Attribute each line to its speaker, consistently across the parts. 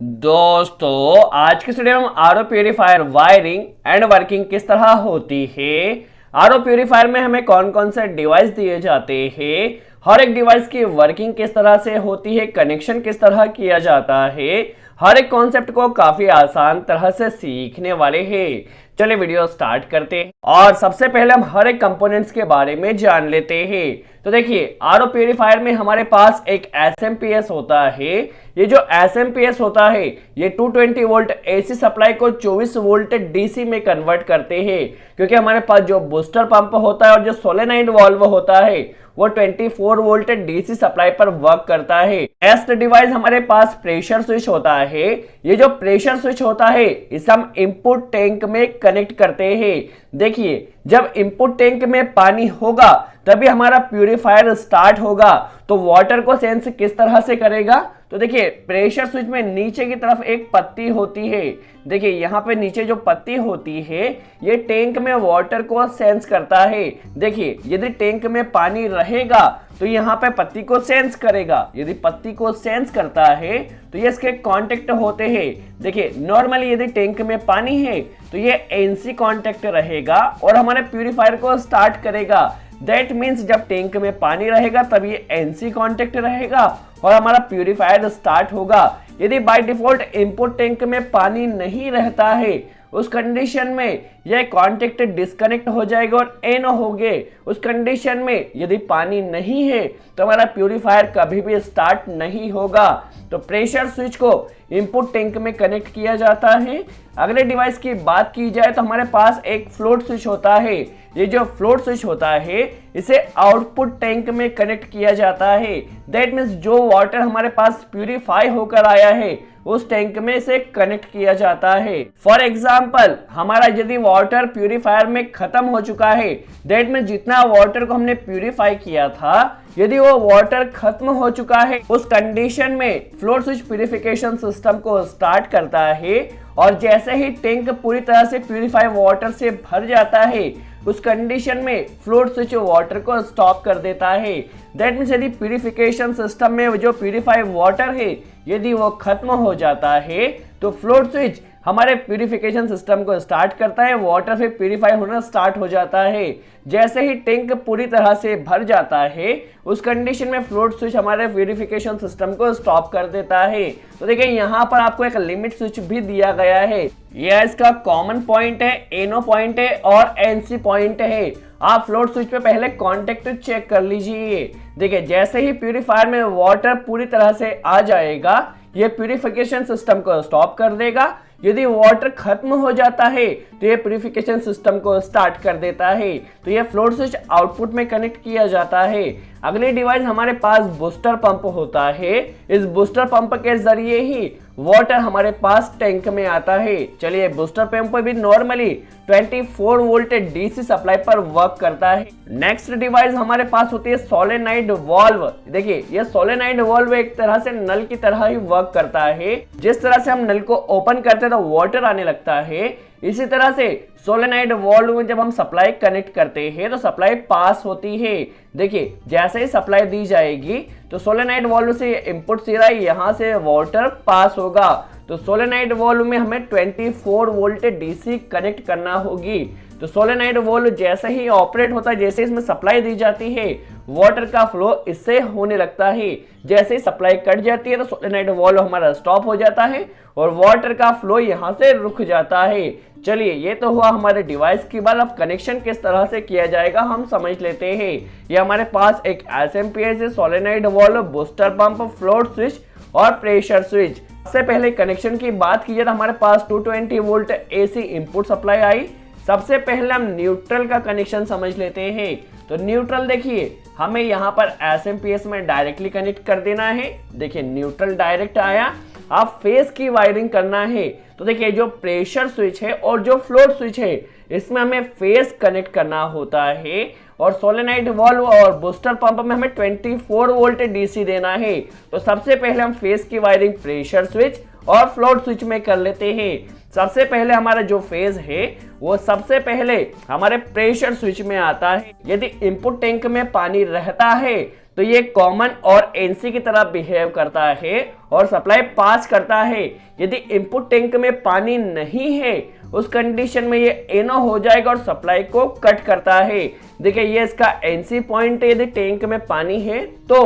Speaker 1: दोस्तों आज के वीडियो में हम RO purifier wiring and working किस तरह होती है। आरओ प्यूरिफायर में हमें कौन कौन से डिवाइस दिए जाते हैं, हर एक डिवाइस की वर्किंग किस तरह से होती है, कनेक्शन किस तरह किया जाता है, हर एक कॉन्सेप्ट को काफी आसान तरह से सीखने वाले हैं। चलिए वीडियो स्टार्ट करते हैं और सबसे पहले हम हर एक कंपोनेंट्स के बारे में जान लेते हैं। तो देखिए आरओ प्यूरिफायर में हमारे पास एक एसएमपीएस होता है। ये जो एसएमपीएस होता है ये 220 वोल्ट एसी सप्लाई को 24 वोल्ट डीसी में कन्वर्ट करते हैं, क्योंकि हमारे पास जो बूस्टर पंप होता है और जो सोलेनॉइड वाल्व होता है वो 24 वोल्ट डीसी सप्लाई पर वर्क करता है। नेक्स्ट डिवाइस हमारे पास प्रेशर स्विच होता है। ये जो प्रेशर स्विच होता है इसे हम इनपुट टैंक में कनेक्ट करते हैं। देखिए जब इनपुट टैंक में पानी होगा तभी हमारा प्यूरिफायर स्टार्ट होगा। तो वाटर को सेंस किस तरह से करेगा, तो देखिए प्रेशर स्विच में नीचे की तरफ एक पत्ती होती है। देखिए यहाँ पे नीचे जो पत्ती होती है ये टैंक में वाटर को सेंस करता है। देखिए यदि टैंक में पानी रहेगा तो यहाँ पे पत्ती को सेंस करेगा। यदि पत्ती को सेंस करता है तो ये इसके कांटेक्ट होते हैं। देखिए नॉर्मली यदि टैंक में पानी है तो ये एनसी कांटेक्ट रहेगा और हमारे प्यूरिफायर को स्टार्ट करेगा। दैट मीन्स जब टैंक में पानी रहेगा तब ये एनसी कांटेक्ट रहेगा और हमारा प्यूरिफायर स्टार्ट होगा। यदि बाय डिफॉल्ट इनपुट टैंक में पानी नहीं रहता है उस कंडीशन में यह कांटेक्ट डिस्कनेक्ट हो जाएगा और एनो हो गए। उस कंडीशन में यदि पानी नहीं है तो हमारा प्यूरिफायर कभी भी स्टार्ट नहीं होगा। तो प्रेशर स्विच को इनपुट टैंक में कनेक्ट किया जाता है। अगले डिवाइस की बात की जाए तो हमारे पास एक फ्लोट स्विच होता है। ये जो फ्लोट स्विच होता है इसे आउटपुट टैंक में कनेक्ट किया जाता है। दैट मीन्स जो वाटर हमारे पास प्यूरिफाई होकर आया है उस टैंक में से कनेक्ट किया जाता है। फॉर एग्जाम्पल हमारा यदि वाटर प्यूरिफायर में खत्म हो चुका है, दैट मीन्स जितना वाटर को हमने प्यूरिफाई किया था यदि वो वाटर खत्म हो चुका है उस कंडीशन में फ्लोट स्विच प्यूरिफिकेशन सिस्टम को स्टार्ट करता है और जैसे ही टैंक पूरी तरह से प्यूरिफाई वाटर से भर जाता है उस कंडीशन में फ्लोट स्विच वाटर को स्टॉप कर देता है। दैट मीन्स यदि प्यूरिफिकेशन सिस्टम में जो प्यूरिफाई वाटर है यदि वो खत्म हो जाता है तो फ्लोट स्विच हमारे प्यूरिफिकेशन सिस्टम को स्टार्ट करता है, वाटर फिर प्यूरिफाई होना स्टार्ट हो जाता है। जैसे ही टैंक पूरी तरह से भर जाता है उस कंडीशन में फ्लोट स्विच हमारे प्यूरिफिकेशन सिस्टम को स्टॉप कर देता है। तो देखिए यहाँ पर आपको एक लिमिट स्विच भी दिया गया है। यह इसका कॉमन पॉइंट है, एनो पॉइंट है और एनसी पॉइंट है। आप फ्लोट स्विच पे पहले कांटेक्ट चेक कर लीजिए। देखिए जैसे ही प्यूरिफायर में वाटर पूरी तरह से आ जाएगा ये प्यूरिफिकेशन सिस्टम को स्टॉप कर देगा। यदि वाटर खत्म हो जाता है तो ये प्यूरिफिकेशन सिस्टम को स्टार्ट कर देता है। तो ये फ्लोट स्विच आउटपुट में कनेक्ट किया जाता है। अगली डिवाइस हमारे पास बूस्टर पंप होता है। इस बूस्टर पंप के जरिए ही वाटर हमारे पास टैंक में आता है। चलिए बूस्टर पंप भी नॉर्मली 24 वोल्ट डीसी सप्लाई पर वर्क करता है। नेक्स्ट डिवाइस हमारे पास होती है सोलेनॉइड वाल्व। देखिए ये सोलेनॉइड वाल्व एक तरह से नल की तरह ही वर्क करता है। जिस तरह से हम नल को ओपन करते हैं तो वाटर आने लगता है, इसी तरह से सोलेनॉइड वाल्व में जब हम सप्लाई कनेक्ट करते हैं तो सप्लाई पास होती है। देखिए जैसे ही सप्लाई दी जाएगी तो सोलेनॉइड वाल्व से इनपुट सीधा यहाँ से वाटर पास होगा। तो सोलेनॉइड वाल्व में हमें 24 वोल्ट डीसी कनेक्ट करना होगी। तो सोलेनॉइड वाल्व जैसे ही ऑपरेट होता है, जैसे इसमें सप्लाई दी जाती है वाटर का फ्लो इससे होने लगता है। जैसे ही सप्लाई कट जाती है तो सोलेनॉइड वाल्व हमारा स्टॉप हो जाता है और वाटर का फ्लो यहाँ से रुक जाता है। चलिए ये तो हुआ हमारे डिवाइस की बात। अब कनेक्शन किस तरह से किया जाएगा हम समझ लेते हैं। ये हमारे पास एक एसएमपीएस है, solenoid valve, booster pump, float switch और प्रेशर स्विच। सबसे पहले कनेक्शन की बात की जाए तो हमारे पास 220 volt AC input supply I. सबसे पहले हम न्यूट्रल का कनेक्शन समझ लेते हैं। तो न्यूट्रल देखिए हमें यहाँ पर एसएमपीएस में डायरेक्टली कनेक्ट कर देना है। देखिए न्यूट्रल डायरेक्ट आया। आप फेस की वायरिंग करना है तो देखिए जो प्रेशर स्विच है और जो फ्लोट स्विच है इसमें हमें फेस कनेक्ट करना होता है और सोलेनॉइड वाल्व और बूस्टर पंप में हमें 24 वोल्ट डीसी देना है। तो सबसे पहले हम फेस की वायरिंग प्रेशर स्विच और फ्लोट स्विच में कर लेते हैं। सबसे पहले हमारा जो फेज है वो सबसे पहले हमारे प्रेशर स्विच में आता है। यदि इनपुट टैंक में पानी रहता है तो ये कॉमन और एनसी की तरह बिहेव करता है और सप्लाई पास करता है। यदि इनपुट टैंक में पानी नहीं है उस कंडीशन में ये एनो हो जाएगा और सप्लाई को कट करता है। देखिए ये इसका एनसी पॉइंट है। यदि टैंक में पानी है तो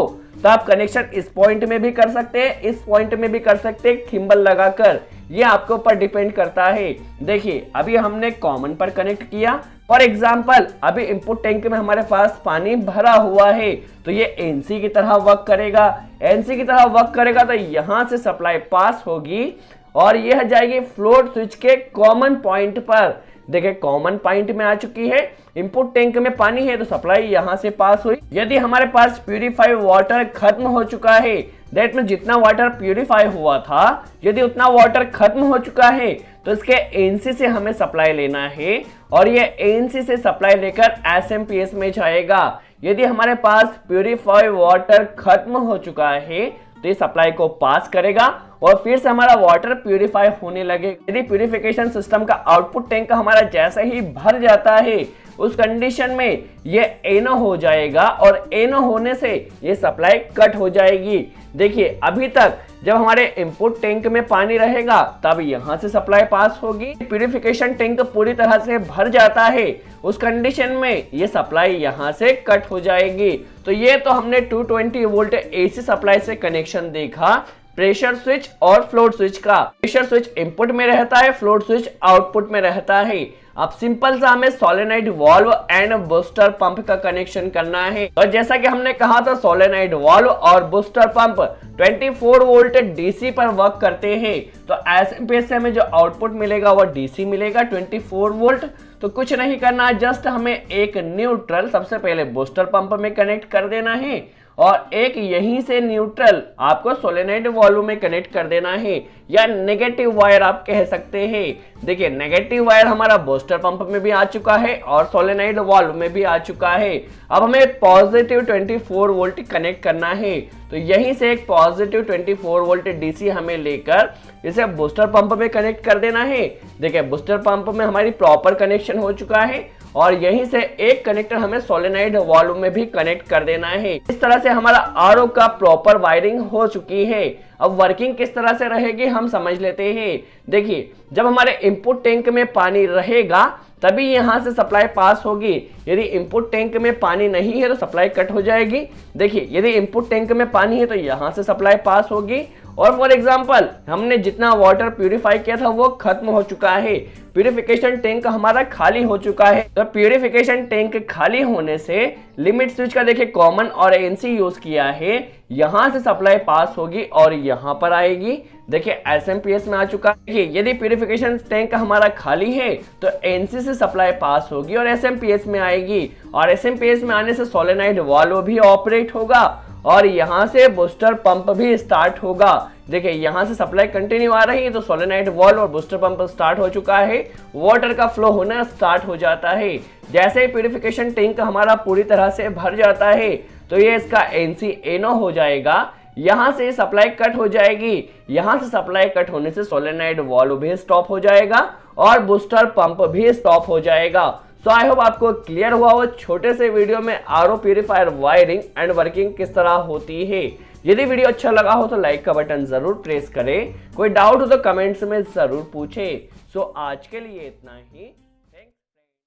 Speaker 1: आप कनेक्शन इस पॉइंट में भी कर सकते हैं, इस पॉइंट में भी कर सकते हैं थिम्बल लगाकर, ये आपके ऊपर डिपेंड करता है। देखिए अभी हमने कॉमन पर कनेक्ट किया। फॉर एग्जाम्पल अभी इनपुट टैंक में हमारे पास पानी भरा हुआ है तो ये एनसी की तरह वर्क करेगा। एनसी की तरह वर्क करेगा तो यहां से सप्लाई पास होगी और यह जाएगी फ्लोट स्विच के कॉमन पॉइंट पर। देखिए कॉमन पॉइंट में आ चुकी है, इनपुट टैंक में पानी है तो सप्लाई यहां से पास हुई। यदि हमारे पास प्यूरिफाइड वाटर खत्म हो चुका है, दैट में जितना वाटर प्यूरिफाई हुआ था यदि उतना वाटर खत्म हो चुका है तो इसके एनसी से हमें सप्लाई लेना है और ये एनसी से सप्लाई लेकर एसएमपीएस में जाएगा। यदि हमारे पास प्यूरिफाइड वाटर खत्म हो चुका है तो ये सप्लाई को पास करेगा और फिर से हमारा वाटर प्यूरिफाई होने लगे। यदि प्यूरिफिकेशन सिस्टम का आउटपुट टैंक हमारा जैसे ही भर जाता है उस कंडीशन में ये एनो हो जाएगा और एनो होने से ये सप्लाई कट हो जाएगी। देखिए अभी तक जब हमारे इनपुट टैंक में पानी रहेगा तब यहां से सप्लाई पास होगी। प्यूरिफिकेशन टैंक पूरी तरह से भर जाता है उस कंडीशन में ये सप्लाई यहां से कट हो जाएगी। तो ये तो हमने 220 वोल्ट एसी सप्लाई से कनेक्शन देखा प्रेशर स्विच और फ्लोट स्विच का। प्रेशर स्विच इनपुट में रहता है, फ्लोट स्विच आउटपुट में रहता है। अब सिंपल सा हमें solenoid valve and booster pump का कनेक्शन करना है। और जैसा कि हमने कहा था सोलेनॉइड वाल्व और बूस्टर पंप 24 वोल्ट डीसी पर वर्क करते हैं तो एसएमपीएस से हमें जो आउटपुट मिलेगा वो डीसी मिलेगा 24 वोल्ट। तो कुछ नहीं करना, जस्ट हमें एक न्यूट्रल सबसे पहले बूस्टर पंप में कनेक्ट कर देना है और एक यहीं से न्यूट्रल आपको सोलेनॉइड वाल्व में कनेक्ट कर देना है या नेगेटिव वायर आप कह सकते हैं। देखिए नेगेटिव वायर हमारा बूस्टर पंप में भी आ चुका है और सोलेनॉइड वाल्व में भी आ चुका है। अब हमें पॉजिटिव 24 वोल्ट कनेक्ट करना है तो यहीं से एक पॉजिटिव 24 वोल्ट डीसी हमें लेकर इसे बूस्टर पंप में कनेक्ट कर देना है। देखिए बूस्टर पंप में हमारी प्रॉपर कनेक्शन हो चुका है और यहीं से एक कनेक्टर हमें सोलेनॉइड वाल्व में भी कनेक्ट कर देना है। इस तरह से हमारा आरओ का प्रॉपर वायरिंग हो चुकी है। अब वर्किंग किस तरह से रहेगी हम समझ लेते हैं। देखिए जब हमारे इनपुट टैंक में पानी रहेगा तभी यहां से सप्लाई पास होगी। यदि इनपुट टैंक में पानी नहीं है तो सप्लाई कट हो जाएगी। देखिए यदि इनपुट टैंक में पानी है तो यहां से सप्लाई पास होगी और फॉर एग्जांपल हमने जितना वाटर प्यूरिफाई किया था वो खत्म हो चुका है, प्यूरिफिकेशन टैंक हमारा खाली हो चुका है। तो प्यूरिफिकेशन टैंक खाली होने से लिमिट स्विच का देखिए कॉमन और एनसी यूज किया है, यहां से सप्लाई पास होगी और यहां पर आएगी। देखिए एसएमपीएस में आ चुका है। देखिए यदि प्यूरिफिकेशन टैंक हमारा खाली है तो एनसी से सप्लाई पास होगी और एसएमपीएस में आएगी और एसएमपीएस में आने से सोलेनॉइड वाल्व भी ऑपरेट होगा और यहां से बूस्टर पंप भी स्टार्ट होगा। देखिए यहां से सप्लाई कंटिन्यू आ रही है तो सोलेनॉइड वाल्व और बूस्टर पंप स्टार्ट हो चुका है, वाटर का फ्लो होना स्टार्ट हो जाता है। जैसे ही प्यूरिफिकेशन टैंक हमारा पूरी तरह से भर जाता है तो ये इसका एनसी एनो हो जाएगा, यहां से सप्लाई कट हो जाएगी। यहां से सप्लाई कट होने से सोलेनॉइड वाल्व भी स्टॉप हो जाएगा और बूस्टर पंप भी स्टॉप हो जाएगा। सो आई होप आपको क्लियर हुआ वो छोटे से वीडियो में RO purifier wiring and working किस तरह होती है। यदि वीडियो अच्छा लगा हो तो लाइक का बटन जरूर प्रेस करें, कोई डाउट हो तो कमेंट्स में जरूर पूछें। सो आज के लिए इतना ही।